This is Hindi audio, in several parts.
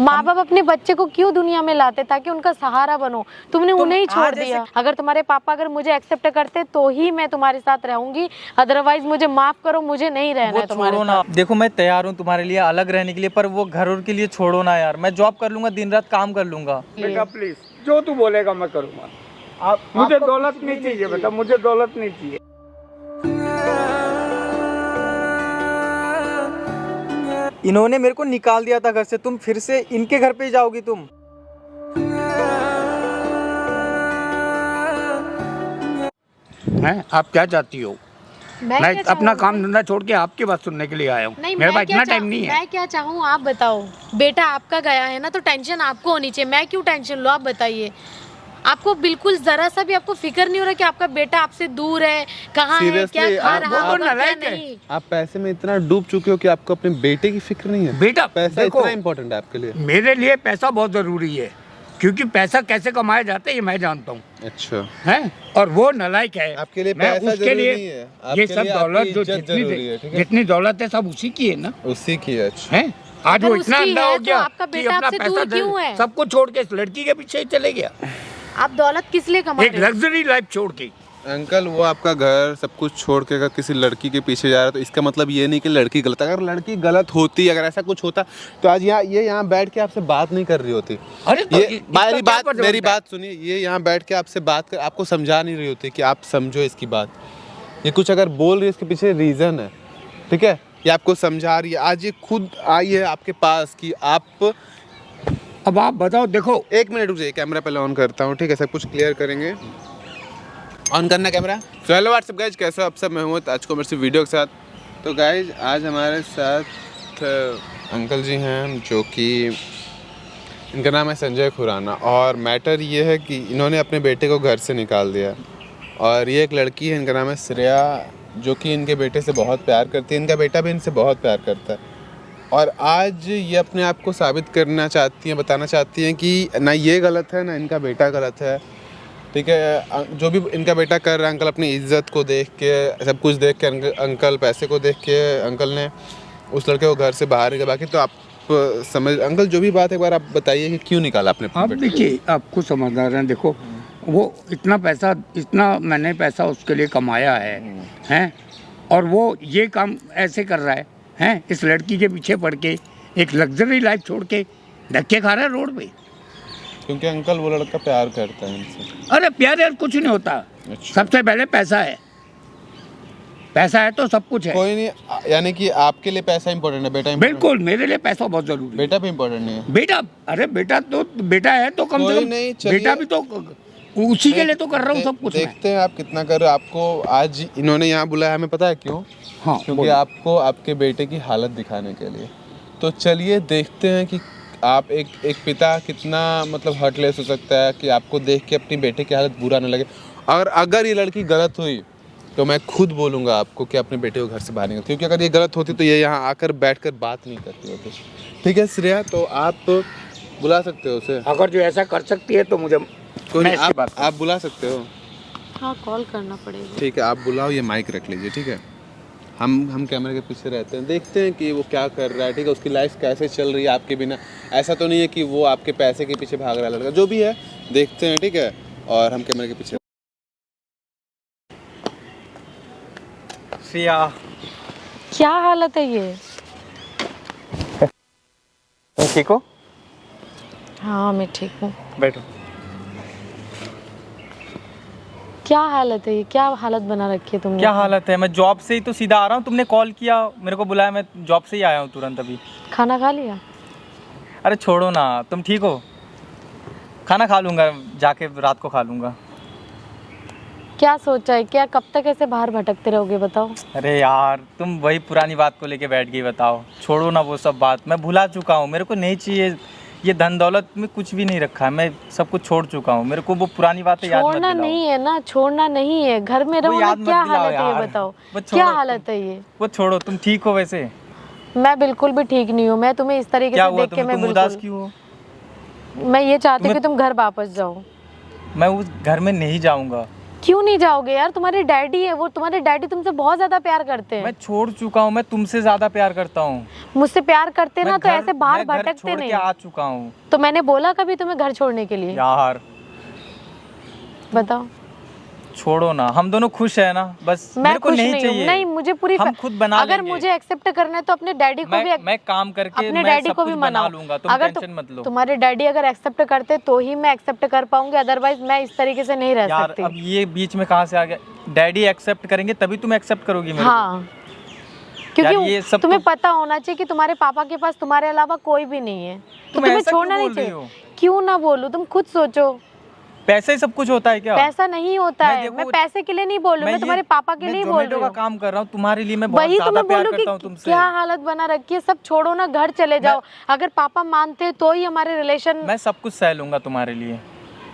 माँ बाप अपने बच्चे को क्यों दुनिया में लाते ताकि उनका सहारा बनो, तुमने उन्हें ही छोड़ दिया। अगर तुम्हारे पापा अगर मुझे एक्सेप्ट करते तो ही मैं तुम्हारे साथ रहूंगी, अदरवाइज मुझे माफ करो, मुझे नहीं रहना है तुम्हारे साथ। देखो मैं तैयार हूँ तुम्हारे लिए अलग रहने के लिए, पर वो घर और के लिए छोड़ो ना यार। मैं जॉब कर लूंगा, दिन रात काम कर लूंगा। बेटा प्लीज, जो तू बोलेगा मैं करूँगा। मुझे दौलत नहीं चाहिए बेटा, मुझे दौलत नहीं चाहिए। इन्होंने मेरे को निकाल दिया था घर से, तुम फिर से इनके घर पे ही जाओगी तुम? हैं, आप क्या चाहती हो? मैं अपना काम धंधा छोड़ के आपकी बात सुनने के लिए आया हूँ। मेरे पास इतना टाइम नहीं है। मैं क्या चाहूँ आप बताओ। बेटा आपका गया है ना, तो टेंशन आपको होनी चाहिए, मैं क्यों टेंशन लूँ? आप बताइए। आपको बिल्कुल जरा सा भी आपको फिक्र नहीं हो रहा कि आपका बेटा आपसे दूर है, कहाँ है, क्या खा रहा होगा, क्या नहीं। आप पैसे में इतना डूब चुके हो कि आपको अपने बेटे की फिक्र नहीं है। बेटा पैसा इतना इम्पोर्टेंट है आपके लिए? मेरे लिए पैसा बहुत जरूरी है, क्योंकि पैसा कैसे कमाया जाता है ये मैं जानता हूँ। अच्छा है, और वो नालायक है। आपके लिए मैं पैसा उसके जरूरी लिए नहीं है, ये आपके सब लिए दौलत आपकी जो इज्जत जरूरी है, ठीक है? जितनी दौलत है सब उसी की है ना। उसी की है। अच्छा है, आज वो अगर इतना उसकी अंधा है हो तो गया आपका कि बेटा अपना आपसे पैसा दूर क्यों है? सबको छोड़ के इस लड़की के पीछे चले गया, आप दौलत किस लिए कमा एक रहे हो? लग्जरी लाइफ छोड़ के। अंकल, वो आपका घर सब कुछ छोड़ के अगर किसी लड़की के पीछे जा रहा है तो इसका मतलब ये नहीं कि लड़की गलत है। अगर लड़की गलत होती, अगर ऐसा कुछ होता तो आज यहाँ बैठ के आपसे बात नहीं कर रही होती। अरे तो ये मेरी बात सुनिए, ये यहाँ बैठ के आपसे बात कर आपको समझा नहीं रही होती कि आप समझो इसकी बात। ये कुछ अगर बोल रही है इसके पीछे रीज़न है, ठीक है? ये आपको समझा रही है। आज ये खुद आई है आपके पास कि आप, अब आप बताओ। देखो 1 मिनट रुक जाइए, कैमरा पहले ऑन करता हूँ, ठीक है? सब कुछ क्लियर करेंगे। ऑन करना कैमरा। तो हेलो व्हाट्सअप गाइज, कैसे हो आप सब? मैं हूँ आज को मेरे वीडियो के साथ। तो गाइज आज हमारे साथ अंकल जी हैं, जो कि इनका नाम है संजय खुराना। और मैटर ये है कि इन्होंने अपने बेटे को घर से निकाल दिया। और ये एक लड़की है, इनका नाम है श्रेया, जो कि इनके बेटे से बहुत प्यार करती है। इनका बेटा भी इनसे बहुत प्यार करता है। और आज ये अपने आप को साबित करना चाहती हैं, बताना चाहती हैं कि ना ये गलत है ना इनका बेटा गलत है, ठीक है? जो भी इनका बेटा कर रहा है, अंकल अपनी इज्जत को देख के, सब कुछ देख के, अंकल पैसे को देख के अंकल ने उस लड़के को घर से बाहर निकाला। बाकी तो आप समझ, अंकल जो भी बात है एक बार आप बताइए कि क्यों निकाला आपने? आप देखिए, आपको समझदार हैं। देखो वो इतना मैंने पैसा उसके लिए कमाया है, हैं, और वो ये काम ऐसे कर रहा है, हैं, इस लड़की के पीछे पड़ के एक लग्जरी लाइफ छोड़ के धक्के खा रहा है रोड पे। क्योंकि अंकल वो लड़का प्यार करता है इनसे। अरे प्यार यार कुछ नहीं होता। अच्छा। सबसे पहले पैसा है, पैसा है तो सब कुछ है। कोई नहीं, यानी कि आपके लिए पैसा इंपॉर्टेंट है, बेटा बिल्कुल, मेरे लिए पैसा बहुत जरूरी है। बेटा भी इंपॉर्टेंट नहीं है? बेटा, अरे बेटा है तो कम से कम नहीं, चलिए। बेटा भी तो उसी के लिए तो कर रहा हूँ सब कुछ। देखते हैं आप कितना कर रहे हो। आपको आज इन्होंने यहाँ बुलाया, हमें पता है क्यों? हाँ, क्योंकि आपको आपके बेटे की हालत दिखाने के लिए। तो चलिए देखते हैं कि आप एक पिता कितना मतलब हर्टलेस हो सकता है कि आपको देख के अपनी बेटे की हालत बुरा न लगे। और अगर ये लड़की गलत हुई तो मैं खुद बोलूँगा आपको कि अपने बेटे को घर से बाहर निकल, क्योंकि अगर ये गलत होती तो ये यहाँ आकर बैठकर बात नहीं करती होती। ठीक है श्रेया, तो आप बुला सकते हो उसे। अगर जो ऐसा कर सकती है तो मुझे कोई नहीं, आप बुला सकते हो। हाँ, कॉल करना पड़ेगा। ठीक है, आप बुलाओ, ये माइक रख लीजिए, ठीक है? हम कैमरे के पीछे रहते हैं, देखते हैं कि वो क्या कर रहा है, ठीक है? उसकी लाइफ कैसे चल रही है आपके बिना। ऐसा तो नहीं है कि वो आपके पैसे के पीछे भाग रहा है लड़का, जो भी है देखते हैं, ठीक है? और हम कैमरे के पीछे। श्रेया, क्या हालत है ये? ठीक हो? हाँ मैं ठीक हूँ। बैठो। क्या हालत है ये? क्या हालत बना रखी है तुमने? क्या हालत है? मैं जॉब से ही तो सीधा आ रहा हूँ, तुमने कॉल किया, मेरे को बुलाया, मैं जॉब से ही आया हूँ तुरंत अभी। खाना खा लिया? अरे छोड़ो ना, तुम ठीक हो? खाना खा लूँगा, जाके रात को खा लूँगा। क्या सोचा है? क्या कब तक ऐसे बाहर भटकते रहोगे बताओ? अरे यार, तुम वही पुरानी बात को लेके बैठ गई, बताओ। छोड़ो ना वो सब बात, मैं भुला चुका हूँ, मेरे को नहीं चाहिए ये धन दौलत में, कुछ भी नहीं रखा है, मैं सब कुछ छोड़ चुका हूँ। मेरे को वो पुरानी बातें याद मत दिलाओ। छोड़ना नहीं है ना, छोड़ना नहीं है, घर में रहो ना। क्या हालत है ये बताओ? क्या हालत है ये? वो छोड़ो, तुम ठीक हो वैसे? मैं बिल्कुल भी ठीक नहीं हूँ। मैं तुम्हें इस तरीके से देख के मैं उदास क्यों हो? मैं ये चाहती हूँ कि तुम घर वापस जाओ। मैं उस घर में नहीं जाऊँगा। क्यों नहीं जाओगे यार? तुम्हारे डैडी है वो, तुम्हारे डैडी तुमसे बहुत ज्यादा प्यार करते हैं। मैं छोड़ चुका हूँ, मैं तुमसे ज्यादा प्यार करता हूँ। मुझसे प्यार करते ना तो ऐसे बाहर मैं घर भटकते छोड़ नहीं। के आ चुका हूँ तो मैंने बोला कभी तुम्हें घर छोड़ने के लिए? यार। बताओ। छोड़ो ना, हम दोनों खुश है ना, बस मैं मेरे को खुश नहीं नहीं हूँ। चाहिए। नहीं, मुझे पूरी हम खुद बना अगर लेंगे। मुझे एक्सेप्ट करना है तो अपने डैडी को भी मैं काम करके अपने मैं डैडी सब को कुछ भी बना मनाओ। लूंगा, तुम अगर टेंशन मत लो। तुम्हारे डैडी अगर एक्सेप्ट करते तो ही मैं एक्सेप्ट कर पाऊंगी, अदरवाइज मैं इस तरीके से नहीं रह यार सकती। अब ये बीच में कहाँ से आ गया? डैडी एक्सेप्ट करेंगे तभी तुम एक्सेप्ट करोगी मेरे हाँ, यार ये क्योंकि सब तुम्हें तो- पता होना चाहिए कि तुम्हारे पापा के पास तुम्हारे अलावा कोई भी नहीं है, तो तुम तुम्हें ऐसा छोड़ना क्यों नहीं बोल रही चाहिए। हो? क्यों ना बोलूं? तुम खुद सोचो। को। पैसे ही सब कुछ होता है क्या? पैसा नहीं होता मैं है। देखो- मैं पैसे के लिए नहीं बोल रही हूँ, मैं तुम्हारे पापा के लिए ही बोल जोमेटो रही का हूँ। काम कर रहा हूँ तुम्हारे लिए, मैं बहुत वही ज्यादा तुम्हें प्यार बोलूं करता हूँ कि तुमसे। क्या हालत बना रखी है। सब छोड़ो ना, घर चले जाओ। अगर पापा मानते हैं तो ही हमारे रिलेशन। मैं सब कुछ सह लूंगा तुम्हारे लिए।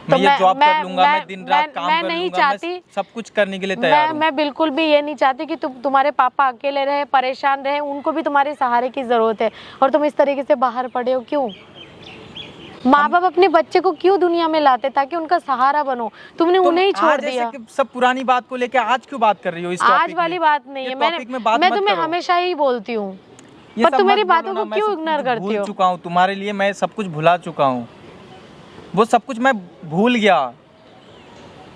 मैं ये जॉब कर लूंगा, मैं दिन रात काम कर नहीं लूंगा, चाहती। मैं सब कुछ करने के लिए तैयार हूँ। मैं बिल्कुल भी ये नहीं चाहती कि तुम्हारे पापा अकेले रहे, परेशान रहे। उनको भी तुम्हारे सहारे की जरूरत है और तुम इस तरीके से बाहर पड़े हो। क्यों? माँ बाप अपने बच्चे को क्यों दुनिया में लाते ताकि उनका सहारा बनो? तुमने उन्हें ही छोड़ आज ऐसे दिया। कि सब पुरानी बात को लेके आज क्यों बात कर रही हो? इस आज टॉपिक वाली में? बात नहीं ये है। टॉपिक में बात मैं मत तुम्हें करो। हमेशा ही बोलती हूँ, ये पर सब तुम मेरी मत बोलो बातों ना, को मैं क्यों सब इग्नोर कुछ करती भूल हो? चुका हूँ तुम्हारे लिए, मैं सब कुछ भुला चुका हूँ। वो सब कुछ मैं भूल गया।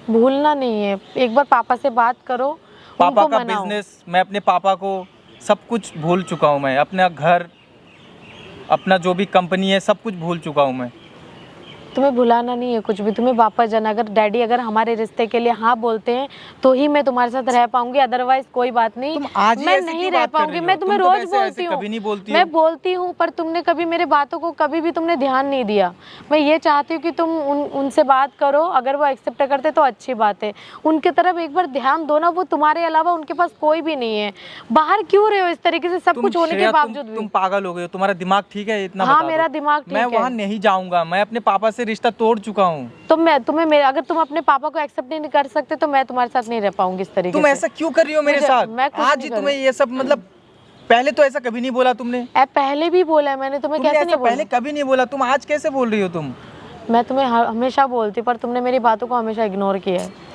भूलना नहीं है, एक बार पापा से बात करो, पापा उनको का मनाओ। बिजनेस, मैं अपने पापा को सब कुछ भूल चुका हूँ। मैं अपना घर, अपना जो भी कंपनी है, सब कुछ भूल चुका हूँ मैं। तुम्हें भुलाना नहीं है कुछ भी। तुम्हें वापस जाना। अगर डैडी अगर हमारे रिश्ते के लिए हाँ बोलते हैं तो ही मैं तुम्हारे साथ रह पाऊंगी, अदरवाइज कोई बात नहीं। तुम आज ही मैं ऐसे नहीं क्यों रह बात कर पाऊंगी। रही हो? मैं तुम्हें तुम तो रोज वैसे ऐसे बोलती हूँ, कभी नहीं बोलती मैं हो। बोलती हूँ, पर तुमने कभी मेरे बातों को कभी भी तुमने ध्यान नहीं दिया। मैं ये चाहती हूँ कि तुम उनसे बात करो। अगर वो एक्सेप्ट करते तो अच्छी बात है। उनके तरफ एक बार ध्यान दो ना। वो तुम्हारे अलावा उनके पास कोई भी नहीं है। बाहर क्यों रहे हो इस तरीके से, सब कुछ होने के श्रेया, बावजूद तुम भी? पागल हो गए हो? तुम्हारा दिमाग ठीक है? इतना हाँ, बता दो। मेरा दिमाग ठीक मैं है। वहाँ नहीं जाऊंगा। मैं अपने पापा से रिश्ता तोड़ चुका हूँ। तो अगर तुम अपने पापा को एक्सेप्ट नहीं कर सकते तो मैं तुम्हारे साथ नहीं रह पाऊंगी इस तरीके तुम से। ऐसा क्यों कर रही हो मेरे मुझे- साथ? मैं कुछ आज नहीं ही कर तुम्हें रही। ये सब मतलब, पहले तो ऐसा कभी नहीं बोला तुमने। पहले भी बोला है मैंने तुम्हें, तुमने कैसे ऐसा नहीं पहले बोला? कभी नहीं बोला। तुम आज कैसे बोल रही हो? तुम मैं तुम्हें हमेशा बोलती, पर तुमने मेरी बातों को हमेशा इग्नोर किया है।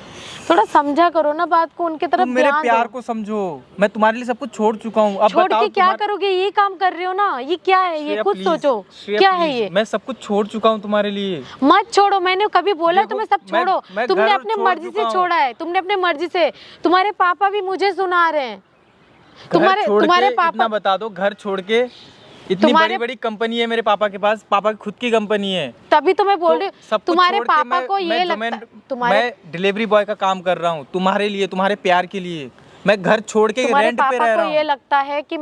थोड़ा समझा करो ना बात को, उनके तरफ तुम मेरे ध्यान प्यार दो। को समझो। मैं तुम्हारे लिए सब कुछ छोड़ चुका हूँ। अब छोड़ बताओ के क्या करोगे? ये काम कर रहे हो ना, ये क्या है? ये श्रेया, खुद प्लीज, सोचो। श्रेया, क्या है प्लीज, ये? मैं सब कुछ छोड़ चुका हूँ तुम्हारे लिए। मत छोड़ो। मैंने कभी बोला देखो, तुम्हें सब मैं छोड़ो? तुमने घर अपने छोड़ मर्जी चुका से हूँ। छोड़ा है। तुमने अपने मर्जी से। तुम्हारे पापा भी मुझे सुना रहे हैं। घर छोड़ तुम्हारे के पापा इतना बता दो, घर छोड़ के इतनी बड़ी बड़ी कंपनी है मेरे पापा के पास। पापा की खुद की कंपनी है। तभी तो मैं बोल रही हूँ, सब कुछ तुम्हारे छोड़ के पापा को मैं ये लगता तुम्हारे मैं डिलीवरी बॉय का काम कर रहा हूँ तुम्हारे लिए, तुम्हारे प्यार के लिए। मैं घर छोड़ के तुम्हारे रेंट पे पापा रह को रहा ये हूँ। लगता है कि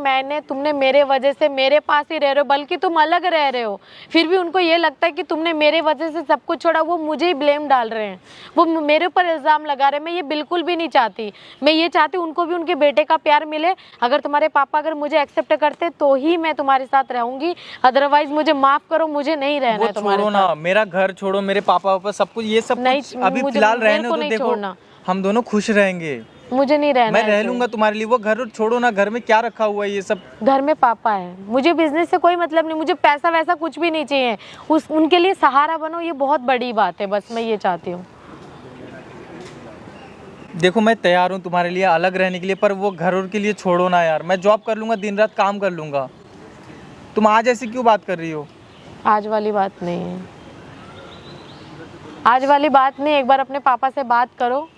तुमने मेरे वजह से मेरे पास ही रह रहे हो, बल्कि तुम अलग रह रहे हो। फिर भी उनको ये लगता है कि तुमने मेरे वजह से सब कुछ छोड़ा। वो मुझे ही ब्लेम डाल रहे हैं, वो मेरे ऊपर इल्जाम लगा रहे हैं। मैं ये बिल्कुल भी नहीं चाहती। मैं ये चाहती हूँ उनको भी उनके बेटे का प्यार मिले। अगर तुम्हारे पापा अगर मुझे एक्सेप्ट करते तो ही मैं तुम्हारे साथ रहूंगी, अदरवाइज मुझे माफ करो, मुझे नहीं रहना वो है तुम्हारे छोड़ो साथ। ना, मेरा घर छोड़ो, मेरे पापा पापा सब कुछ, ये सब नहीं, कुछ अभी मुझे- फिलहाल मेरे रहने को दो। नहीं देखो छोड़ना। हम दोनों खुश रहेंगे। मुझे नहीं रहना मैं है रह ऐसे। लूंगा तुम्हारे लिए। वो घर छोड़ो ना, घर में क्या रखा हुआ है ये सब? घर में पापा है, मुझे बिजनेस से कोई मतलब नहीं। मुझे पैसा वैसा कुछ भी नहीं चाहिए। उनके लिए सहारा बनो, ये बहुत बड़ी बात है। बस मैं ये चाहती हूँ। देखो मैं तैयार हूँ तुम्हारे लिए अलग रहने के लिए, पर वो घर और के लिए छोड़ो ना यार। मैं जॉब कर लूंगा, दिन रात काम कर लूंगा। तुम आज ऐसी क्यों बात कर रही हो? आज वाली बात नहीं है। आज वाली बात नहीं। एक बार अपने पापा से बात करो,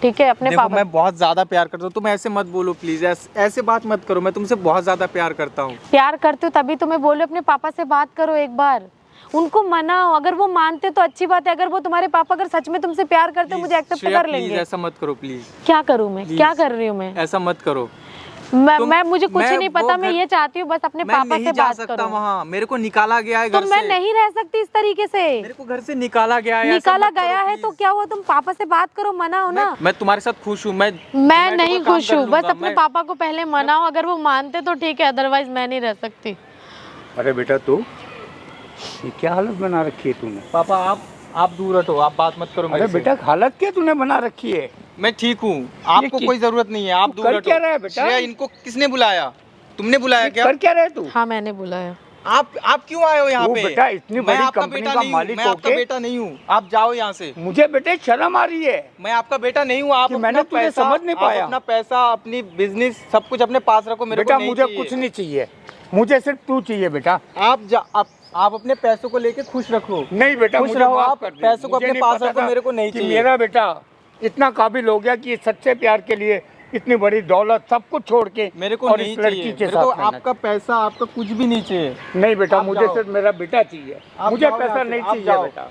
ठीक है? अपने देखो पापा। मैं बहुत ज्यादा प्यार करता हूँ। तुम ऐसे मत बोलो प्लीज, ऐसे बात मत करो। मैं तुमसे बहुत ज्यादा प्यार करता हूँ। प्यार करते हो तभी तो मैं बोल रही हूँ, अपने पापा से बात करो एक बार। उनको मनाओ। अगर वो मानते तो अच्छी बात है। अगर वो तुम्हारे पापा अगर सच में तुमसे प्यार करते मुझे एक्सेप्ट श्रेया, कर प्लीज लेंगे। ऐसा मत करो प्लीज। क्या करूँ मैं? Please. क्या कर रही हूँ मैं? ऐसा मत करो। मैं मुझे कुछ मैं नहीं वो पता। मैं घर- ये चाहती हूँ बस अपने मैं पापा नहीं से जा बात सकता करो। वहाँ। मेरे को निकाला गया है तो घर मैं से। नहीं रह सकती इस तरीके से। मेरे को घर से निकाला गया है। ऐसा निकाला मत करो, गया है please। तो क्या हुआ? तुम पापा से बात करो, मनाओ ना। मैं तुम्हारे साथ खुश हूँ। मैं नहीं काम खुश कर हूँ। बस लूंगा। अपने पापा को पहले मनाओ। अगर वो मानते तो ठीक है, अदरवाइज मैं नहीं रह सकती। अरे बेटा तू ये क्या हालत बना रखी है तूने? पापा आप दूर हटो, आप बात मत करो मेरे अरे से। बेटा हालत क्या तूने बना रखी है? मैं ठीक हूँ, आपको कोई जरूरत नहीं है। आप तू दूर कर हटो। क्या रहा है बेटा? श्रेया, इनको किसने बुलाया? तुमने बुलाया क्या? कर क्या रहे तू? हाँ, मैंने बुलाया। आप क्यों आए हो यहाँ तू पे? बेटा इतनी मैं बड़ी आपका कंपनी बेटा का नहीं हूँ, मालिक मैं आपका होके बेटा नहीं हूँ, आप जाओ यहाँ से। मुझे बेटे शर्म आ रही है मैं आपका बेटा नहीं हूँ, आप कि अपना मैंने तुझे पैसा, समझ नहीं पाया। आप अपना पैसा, अपनी बिजनेस सब कुछ अपने पास रखो, मेरे बेटा को नहीं मुझे चाहिए। कुछ नहीं चाहिए, मुझे सिर्फ तू चाहिए बेटा। आप अपने पैसों को लेके खुश रखो। नहीं बेटा खुश मुझे रहो, माफ आप कर दे। पैसों को मुझे अपने नहीं पास पता रखो, था मेरे को नहीं कि चाहिए। मेरा बेटा इतना काबिल हो गया कि सच्चे प्यार के लिए इतनी बड़ी दौलत सब कुछ छोड़ के मेरे को और नहीं इस लड़की चाहिए, के मेरे को साथ रहना आपका पैसा, आपका कुछ भी नहीं चाहिए। चाहिए। नहीं बेटा आप मुझे जाओ। सिर्फ मेरा बेटा चाहिए, आप मुझे जाओ पैसा यहाँ से, नहीं आप चाहिए जाओ। बेटा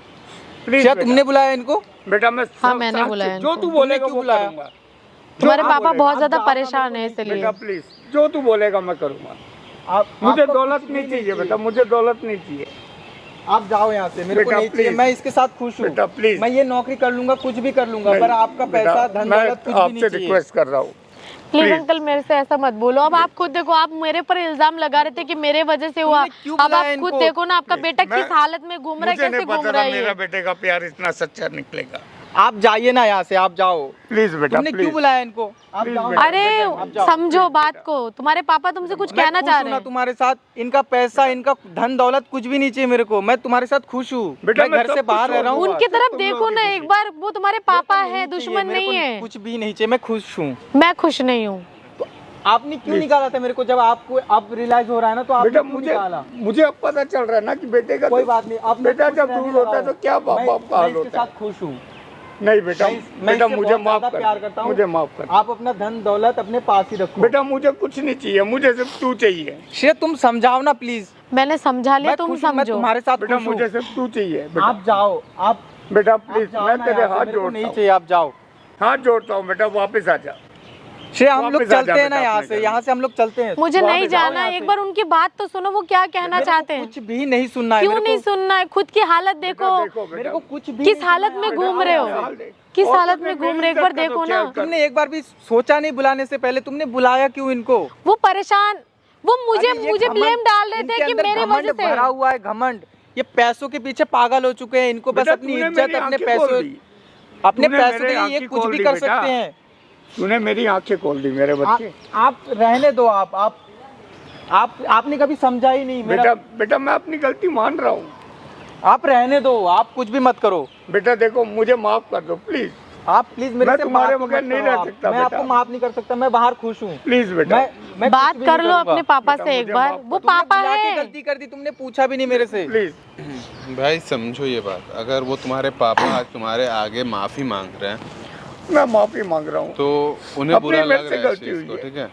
प्लीज। क्या तुमने बुलाया इनको? बेटा मैं हाँ, सब मैंने साथ बुलाया जो इनको। तू बोलेगा क्यों वो बुलाया? करूंगा। तुम्हारे जो पापा बोलेगा। बहुत आप ज्यादा जाओ ना, परेशान मेरे है को नहीं इसलिए। बेटा प्लीज जो तू बोलेगा मैं करूंगा। मुझे आपका दौलत कुछ नहीं भी चाहिए बेटा, मुझे दौलत नहीं चाहिए। आप जाओ यहाँ से, मेरे को बेटा, नहीं चाहिए। please। मैं इसके साथ खुश हूँ बेटा, please। मैं ये नौकरी कर लूंगा, कुछ भी कर लूंगा, नहीं, पर आपका बेटा, पैसा, धन मैं दौलत कुछ भी नहीं आपसे चाहिए। रिक्वेस्ट कर रहा हूँ प्लीज Please। अंकल मेरे से ऐसा मत बोलो। अब आप खुद देखो, आप मेरे पर इल्जाम लगा रहे थे कि मेरे वजह से हुआ। तुमने क्यों अब बुलाया आप खुद इनको? देखो ना, आपका बेटा मैं- किस हालत में घूम रहा है, मुझे कैसे नहीं घूम पता रहा था है मेरा ये। बेटे का प्यार इतना सच्चा निकलेगा। आप जाइए ना यहाँ से, आप जाओ। प्लीज बेटा तुमने क्यों प्लीज। बुलाया इनको? आप Please जाओ। बेटा। अरे जाओ। समझो बात को, तुम्हारे पापा तुमसे कुछ मैं कहना खुश चाह हूँ रहे ना हैं। तुम्हारे साथ। इनका पैसा, इनका धन दौलत कुछ भी नहीं चाहिए मेरे को। मैं तुम्हारे साथ खुश हूँ। बेटा, मैं मैं घर सब से कुछ बाहर रह रहा हूँ। छोड़ उनकी दूंगा। तरफ तुम देखो लोगों ना की एक बार, वो तुम्हारे पापा मेरे को है, नहीं दुश्मन चाहिए, मेरे नहीं को है। कुछ भी नहीं चाहिए, मैं खुश हूँ। मैं खुश नहीं हूँ। आपने क्यों निकाला था मेरे को? जब आपको अब रियलाइज हो रहा है ना, तो आपने बेटा क्यों मुझे निकाला? मुझे अब पता चल रहा है ना कि बेटे का कोई तो- बात नहीं, अब मैं बेटा खुश जब रहने दूर लगा होता है तो हूँ। क्या बाप मैं- बाप का हाल मैं इसके होता है। साथ खुश हूँ। नहीं बेटा मैं बेटा इससे मुझे बहुत माफ ज्यादा प्यार करता कर, हूँ। मुझे माफ कर। आप अपना धन दौलत अपने पास ही रखो। बेटा मुझे कुछ नहीं चाहिए, मुझे सिर्फ तू चाहिए। श्रेया, तुम समझाओ ना प्लीज। मैंने समझा लिया, मैं तुम खुश हूँ, मैं समझो। तुम्हारे साथ बेटा खुश हूँ। मुझे सिर्फ तू चाहिए बेटा। आप जाओ, आप बेटा आप प्लीज जाओ मैं ना तेरे यहाँ से, हाथ मेरे को जोड़ता नहीं हूँ, चाहिए। आप जाओ। हाथ जोड़ता हूँ बेटा, वापस आ जा। श्रेया, हम लोग वापस आ जा चलते हैं ना बेटा यहाँ अपने से, घर। यहाँ से हम लोग चलते हैं। मुझे वापस नहीं आओ जाना, यहाँ एक से। बार उनकी बात तो सुनो, वो क्या कहना मेरे को चाहते हैं। कुछ भी नहीं सुनना है। क्यों मेरे नहीं को- सुनना है? खुद की हालत देखो, देखो मेरे बेटा को कुछ भी किस नहीं हालत सुनना में है। घूम रहे हो, हाल देख। किस और हालत तुमने में घूम मेरी रहे, एक बार इज्जत का देखो तो ना। ख्याल कर। तुमने एक बार भी सोचा नहीं बुलाने से पहले? तुमने बुलाया क्यों इनको? वो परेशान, वो मुझे अरे ये मुझे घमंड, ब्लेम डाल रहे इनके थे कि अंदर मेरे घमंड वजह भरा से। हुआ है, घमंड। ये पैसों के पीछे पागल हो चुके हैं। इनको बस बेटा, अपनी तूने इज्जत, मेरी अपने आंखें पैसों, खोल दी। अपने तूने पैसों मेरे के लिए ये आंखें कुछ खोल भी दी कर बेटा। सकते हैं। तूने मेरी आंखें खोल दी मेरे बच्चे। आप रहने दो। आपने कभी समझा ही नहीं मेरा। बेटा बेटा मैं अपनी गलती मान रहा हूँ। आप रहने दो, आप कुछ भी मत करो। बेटा देखो मुझे माफ कर दो प्लीज, आप प्लीज मेरे मैं से तुम्हारे बात बगैर मत नहीं करो रह आप। सकता मैं बेटा। आपको माफ नहीं कर सकता। मैं बाहर खुश हूँ। प्लीज बेटा। मैं बात कुछ भी कर नहीं लो करूँगा। अपने पापा बेटा, से एक मुझे बार, माफ वो कर दो। तुमने पापा बुला के है। गलती कर दी, तुमने पूछा भी नहीं मेरे से। प्लीज भाई समझो ये बात, अगर वो तुम्हारे पापा आज तुम्हारे आगे माफ़ी मांग रहे हैं मैं माफी मांग रहा हूँ। तो उन्हें अपनी बुरा मेरे लग से रहा है इस गलती चीज़ हुई को, है। ठीक है।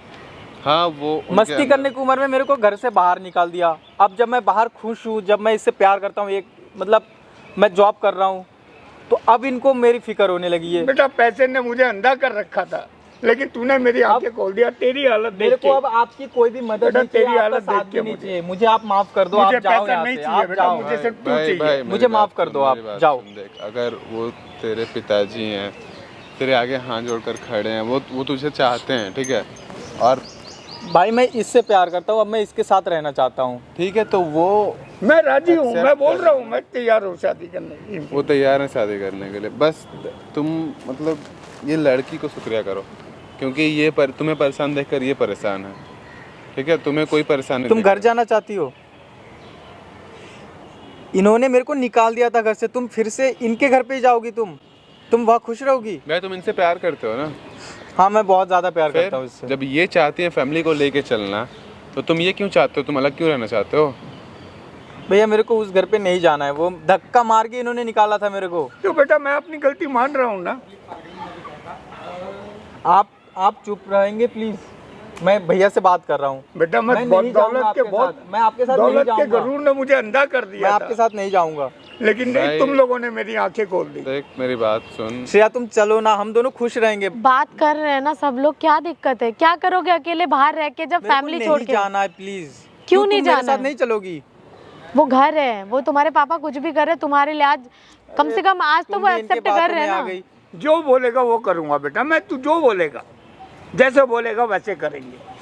हाँ वो उनके मस्ती अंदर- करने की उम्र में मेरे को घर से बाहर निकाल दिया। अब जब मैं बाहर खुश हूँ, जब मैं इससे प्यार करता हूँ, एक मतलब मैं जॉब कर रहा हूँ, तो अब इनको मेरी फिक्र होने लगी है। बेटा पैसे ने मुझे अंधा कर रखा था, लेकिन तूने मेरी आंखें खोल दिया। तेरी हालत मेरे देख को के अब आपकी कोई भी मदद बेटा, नहीं चाहिए, तेरी आपका हालत साथ देख भी के नहीं मुझे- चाहिए। मुझे आप माफ कर दो, मुझे आप जाओ पैसा यहाँ नहीं से, चाहिए आप बेटा, जाओ। मुझे सिर्फ तू भाई, चाहिए। भाई, मुझे मेरी माफ बात कर सुन, दो, आप मेरी बात जाओ। सुन, देख अगर वो तेरे पिताजी हैं, तेरे आगे हाथ जोड़कर खड़े हैं, वो तुझे चाहते हैं, ठीक है, और भाई मैं इससे प्यार करता हूँ, अब मैं इसके साथ रहना चाहता हूँ। ठीक है, तो वो मैं राजी हूँ, Accept मैं बोल कर रहा हूँ, मैं तैयार हूँ शादी करने की। वो तैयार है शादी करने के लिए। बस तुम मतलब ये लड़की को शुक्रिया करो, क्योंकि ये तुम्हें परेशान देखकर ये परेशान है, ठीक है। तुम्हें कोई परेशानी तुम नहीं घर जाना चाहती हो? इन्होंने मेरे को निकाल दिया था घर से, तुम फिर से इनके घर पे ही जाओगी? तुम वहाँ खुश रहोगी? भाई तुम इनसे प्यार करते हो ना, हाँ, मैं बहुत ज़्यादा प्यार करता हूँ फिर इससे। जब ये चाहती है फैमिली को लेके चलना, तो तुम ये क्यों चाहते हो? तुम अलग क्यों रहना चाहते हो? भैया मेरे को उस घर पे नहीं जाना है, वो धक्का मार के इन्होंने निकाला था मेरे को। तो बेटा मैं अपनी गलती मान रहा हूँ ना। आप चुप रहेंगे प्लीज? मैं भैया से बात कर रहा हूँ। बेटा मैं मैं बहुत नहीं जाऊंगा दौलत के आपके बहुत साथ। मैं आपके साथ नहीं दौलत के जाऊंगा। गरूर ने मुझे अंधा कर मैं दिया आपके था, साथ नहीं जाऊंगा। लेकिन नहीं, भाई- तुम लोगों ने मेरी आंखें खोल दी। देख मेरी बात सुन, श्रेया तुम चलो ना, हम दोनों खुश रहेंगे। बात कर रहे हैं ना सब लोग, क्या दिक्कत है? क्या करोगे अकेले बाहर रह के, जब मेरे को फैमिली छोड़ नहीं के? जाना है प्लीज। क्यों नहीं तुम मेरे जाना साथ है? नहीं चलोगी? वो घर है, वो तुम्हारे पापा कुछ भी कर रहे तुम्हारे लिए, आज कम से कम आज तो तुम वो भी इनके एक्सेप्ट कर बातों रहे में हैं आ ना। गई। जो बोलेगा वो करूंगा बेटा, मैं तू जो बोलेगा, जैसे बोलेगा वैसे करेंगे।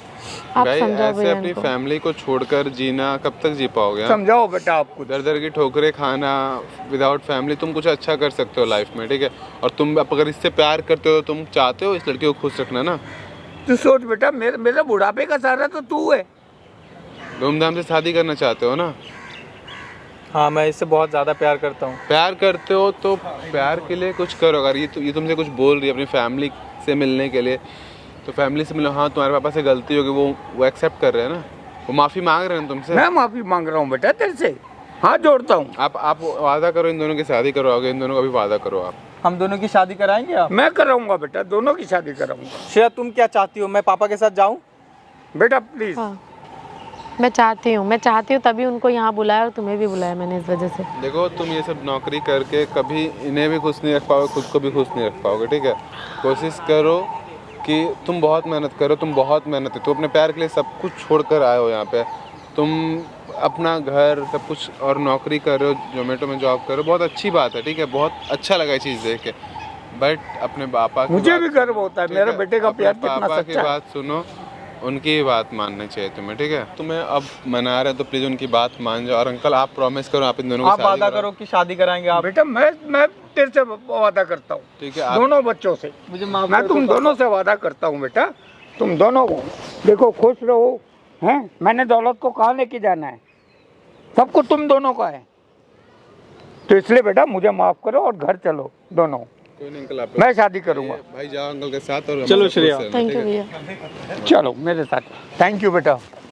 आप भाई समझाओ ऐसे भैया अपनी इनको। फैमिली को छोड़कर जीना कब तक जी पाओगे? हाँ? समझाओ बेटा आप खुद। दर दर की ठोकरें खाना विदाउट फैमिली, तुम कुछ अच्छा कर सकते हो लाइफ में, ठीक है। और तुम अब अगर इससे प्यार करते हो, तुम चाहते हो इस लड़की को खुश रखना ना, तू सोच बेटा, मेरे बुढ़ापे का सहारा तो तू है। धूमधाम से शादी करना चाहते हो ना? हाँ, मैं इससे बहुत ज़्यादा प्यार करता हूँ। प्यार करते हो तो प्यार के लिए कुछ करो। अगर ये तुमसे कुछ बोल रही है अपनी फैमिली से मिलने के लिए, तो फैमिली से मिलो। हाँ, तुम्हारे पापा से गलती होगी, वो एक्सेप्ट कर रहे हैं ना, वो माफ़ी मांग रहे हैं तुमसे। मैं माफ़ी मांग रहा हूँ बेटा तेरे से, हाथ जोड़ता हूँ। आप वादा करो, इन दोनों की शादी करवाओगे, इन दोनों का भी वादा करो आप। हम दोनों की शादी कराएंगे आप? मैं कराऊंगा बेटा, दोनों की शादी कराऊंगा। श्रेया, तुम क्या चाहती हो, मैं पापा के साथ जाऊँ? बेटा प्लीज़। हाँ, मैं चाहती हूँ तभी उनको यहाँ बुलाया और तुम्हें भी बुलाया मैंने इस वजह से। देखो, तुम ये सब नौकरी करके कभी इन्हें भी खुश नहीं रख पाओगे, खुद को भी खुश नहीं रख पाओगे, ठीक है? कोशिश करो कि तुम बहुत मेहनत करो, तुम बहुत मेहनत है, तुम अपने प्यार के लिए सब कुछ छोड़कर आए हो यहाँ पे। तुम अपना घर सब कुछ और नौकरी कर रहे हो, जोमेटो में जॉब कर रहे हो, बहुत अच्छी बात है, ठीक है? बहुत अच्छा लगा ये चीज़ देख के। बट अपने पापा की मुझे बात भी गर्व होता है, ठीक मेरे बेटे का अपने प्यार कितना पापा की सच्चा है। बात सुनो, उनकी बात माननी चाहिए तुम्हें, ठीक है? तुम्हें अब मना रहे हैं तो प्लीज़ उनकी बात मान जाओ। और अंकल, आप प्रॉमिस करो आप इन दोनों आप की शादी वादा कराओ। करो कि शादी कराएंगे आप। बेटा मैं तेरे से वादा करता हूँ, ठीक है, आप दोनों बच्चों से। मुझे माफ मैं कर तुम दो दोनों से वादा करता हूँ बेटा, तुम दोनों देखो खुश रहो, हैं? मैंने दौलत को कहाँ लेके जाना है, सब कुछ तुम दोनों का है। तो इसलिए बेटा मुझे माफ करो और घर चलो दोनों। कोई नहीं अंकल, आप मैं शादी करूँगा। भाई जाओ अंकल के साथ और चलो हमारे श्रेया। खुश रहना, थैंक ठीक यू है? भैया। चलो मेरे साथ। थैंक यू बेटा।